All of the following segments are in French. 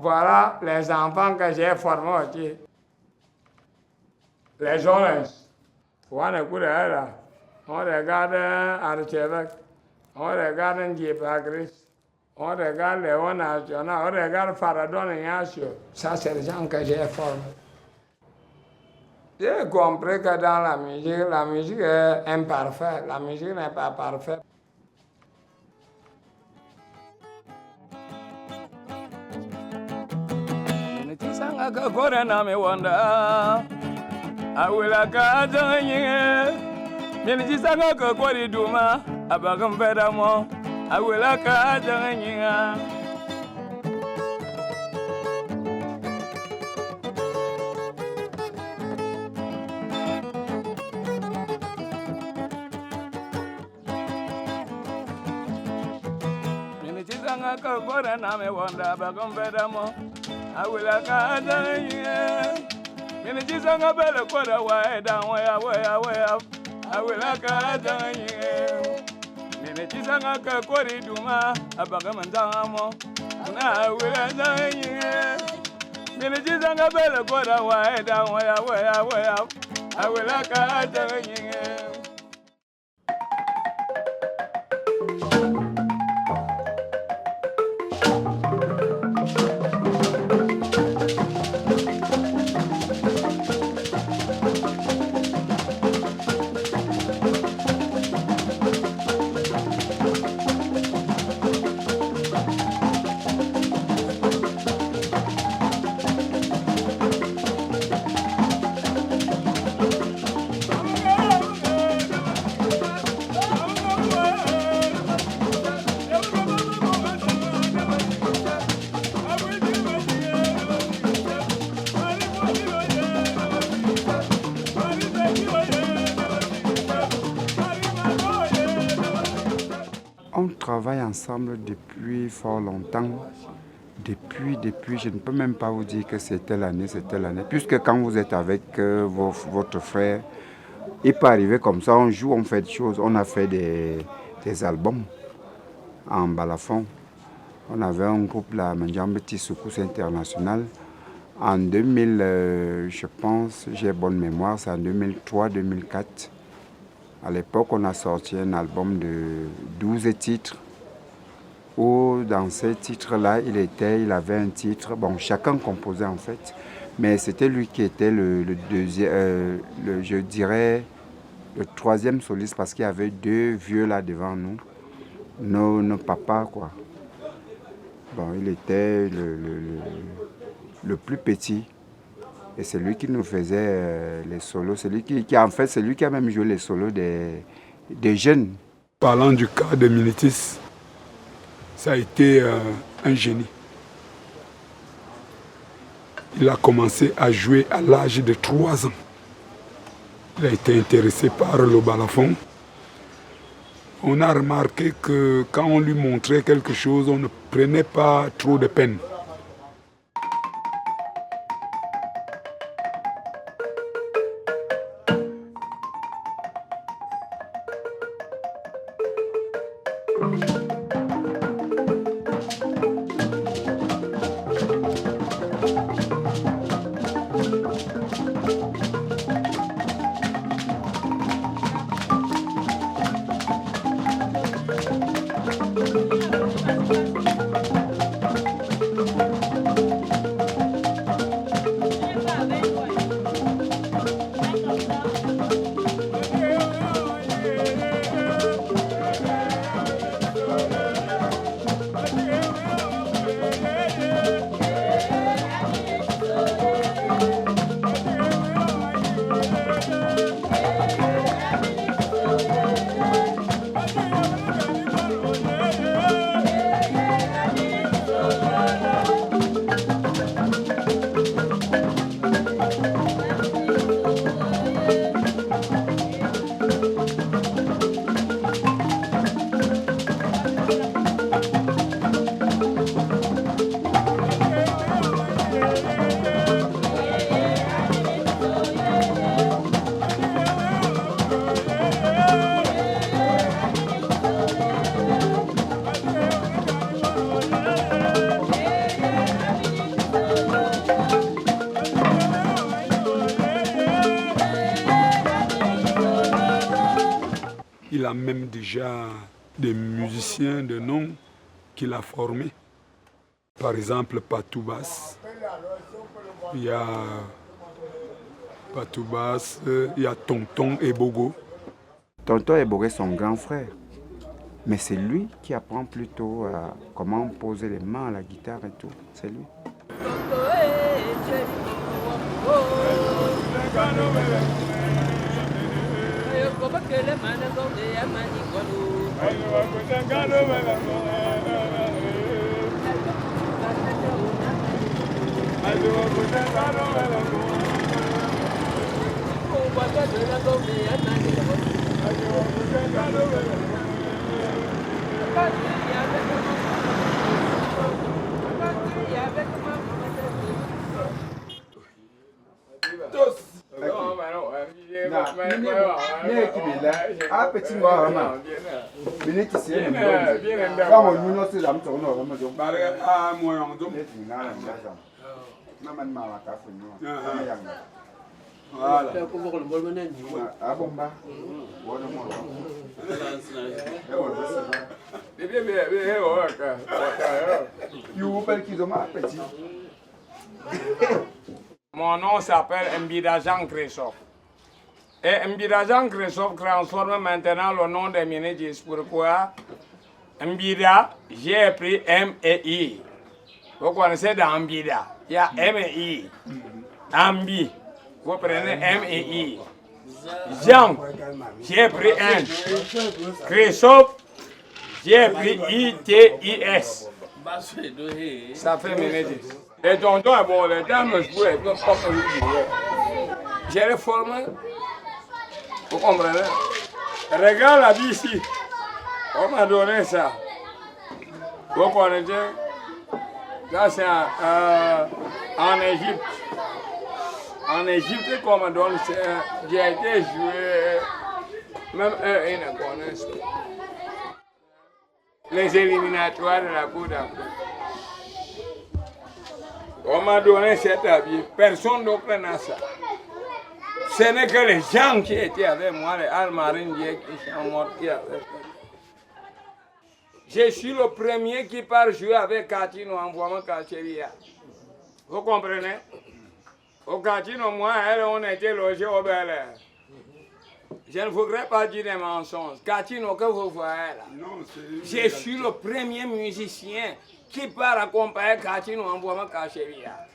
Voilà les enfants que j'ai formés aussi. Les journalistes. On regarde Archevêque, on regarde Ndiébagris, on regarde Léon National, on regarde Faradon et Yassio. Ça, c'est les gens que j'ai formés. J'ai compris que dans la musique est imparfaite. La musique n'est pas parfaite. On travaille ensemble depuis fort longtemps. Depuis, je ne peux même pas vous dire que c'était l'année. Puisque quand vous êtes avec votre frère, il peut arriver comme ça, on joue, on fait des choses. On a fait des albums en balafon. On avait un groupe, la Manjambe Tissoukus International. En 2000, je pense, j'ai bonne mémoire, c'est en 2003-2004. À l'époque, on a sorti un album de 12 titres, où dans ces titres-là, il avait un titre, bon, chacun composait en fait, mais c'était lui qui était le deuxième, je dirais, le troisième soliste, parce qu'il y avait deux vieux là devant nous, nos papas, quoi. Bon, il était le plus petit. Et c'est lui qui nous faisait les solos. C'est lui qui a même joué les solos des jeunes. Parlant du cas de Minitis, ça a été un génie. Il a commencé à jouer à l'âge de 3 ans. Il a été intéressé par le balafon. On a remarqué que quand on lui montrait quelque chose, on ne prenait pas trop de peine. Il a même déjà des musiciens de nom qu'il a formés. Par exemple, Patoubas. Il y a Patoubas, il y a Tonton Ebogo. Tonton Ebogo est son grand frère. Mais c'est lui qui apprend plutôt comment poser les mains à la guitare et tout. C'est lui. Voilà. Mon nom s'appelle Mbida Jean Christophe. Et Mbida Jean Christophe transforme maintenant le nom des ministres. Pourquoi? Mbida, j'ai pris M et I. Vous connaissez dans Mbida, il y a M et I. Ambi, vous prenez M et I. Jean, j'ai pris N. Christophe, j'ai pris I-T-I-S. Ça fait ministre. Et tonton est bon, les dames me jouent, ils peuvent pas me jouer. J'ai les formé. Vous comprenez? Regarde la vie ici. On m'a donné ça. Vous connaissez? Là, c'est en Égypte. En Égypte, qu'on me donne, j'ai été joué. Même eux, ils ne connaissent pas. Les éliminatoires de la Coupe d'Afrique. On m'a donné cet habit. Personne d'autre n'a ça. Ce n'est que les gens qui étaient avec moi, les Almarines qui sont morts. Je suis le premier qui part jouer avec Katino en voyant Kacheria. Vous comprenez? Au Katino, moi, elle, on était logés au Bel Air. Je ne voudrais pas dire des mensonges. Katino, que vous voyez là? Je suis le premier musicien qui part accompagner Katino en voyant Kacheria.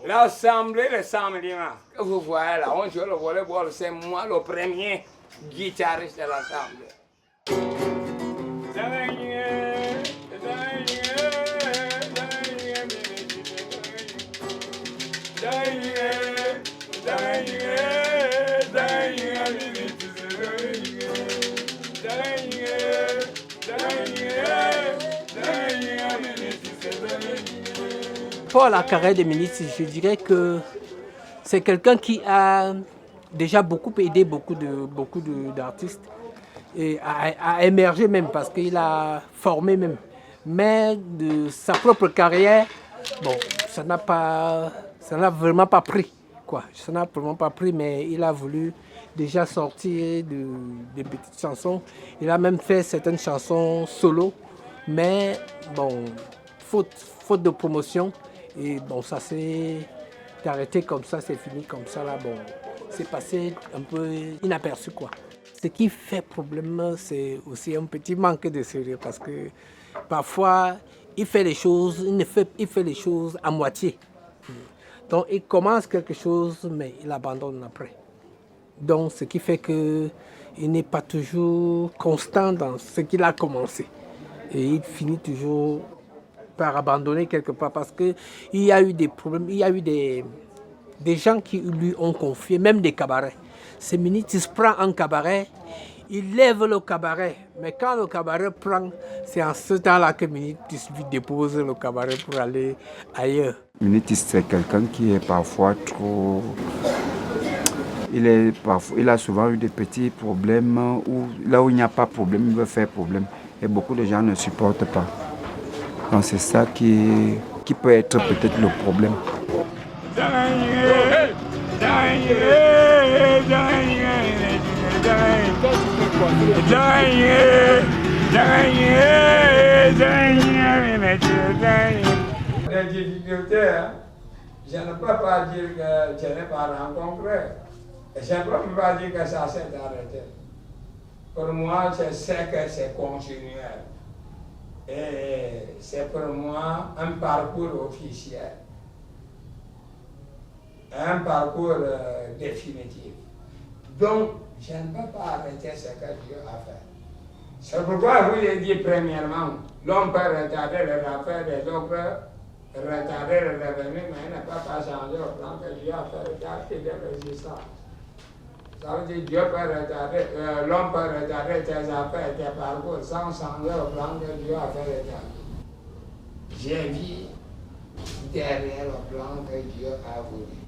L'assemblée des samedis, que vous voyez là, on joue le volleyball, c'est moi le premier guitariste de l'assemblée. Pour la carrière des ministres, je dirais que c'est quelqu'un qui a déjà beaucoup aidé beaucoup d'artistes et a émergé même parce qu'il a formé même. Mais de sa propre carrière, bon, ça n'a vraiment pas pris, quoi. Ça n'a vraiment pas pris, mais il a voulu déjà sortir des petites chansons. Il a même fait certaines chansons solo, mais bon, faute de promotion. Et bon, ça s'est arrêté comme ça, c'est fini comme ça, là, bon, c'est passé un peu inaperçu, quoi. Ce qui fait problème, c'est aussi un petit manque de sérieux, parce que parfois, il fait les choses à moitié. Donc, il commence quelque chose, mais il abandonne après. Donc, ce qui fait qu'il n'est pas toujours constant dans ce qu'il a commencé. Et il finit toujours par abandonner quelque part parce qu'il y a eu des problèmes, il y a eu des gens qui lui ont confié, même des cabarets. Ce ministre prend un cabaret, il lève le cabaret, mais quand le cabaret prend, c'est en ce temps-là que Minitis lui dépose le cabaret pour aller ailleurs. Minitis, c'est quelqu'un qui est parfois trop... Il a souvent eu des petits problèmes, là où il n'y a pas de problème, il veut faire problème. Et beaucoup de gens ne supportent pas. Donc c'est ça qui peut être peut-être le problème. Des difficultés, hein. Je ne peux pas dire que je n'ai pas rencontré. Et je ne peux pas dire que ça s'est arrêté. Pour moi, je sais que c'est continuel. Et c'est pour moi un parcours officiel. Un parcours définitif. Donc, je ne peux pas arrêter ce que Dieu a fait. C'est pourquoi je vous ai dit premièrement, l'homme peut retarder les affaires des autres, retarder le revenu, mais il ne peut pas changer au plan que Dieu a fait retarder des résistances. Ça veut dire que Dieu peut retarder, l'homme peut retarder tes affaires, tes parcours, sans changer au plan que Dieu a fait retarder. J'ai vu derrière le plan que Dieu a voulu.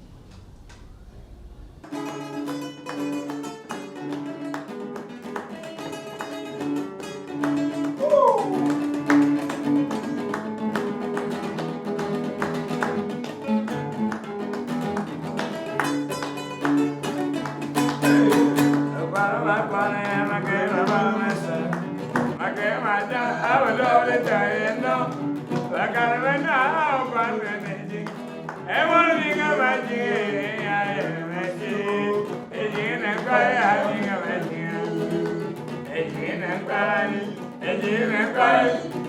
Hey,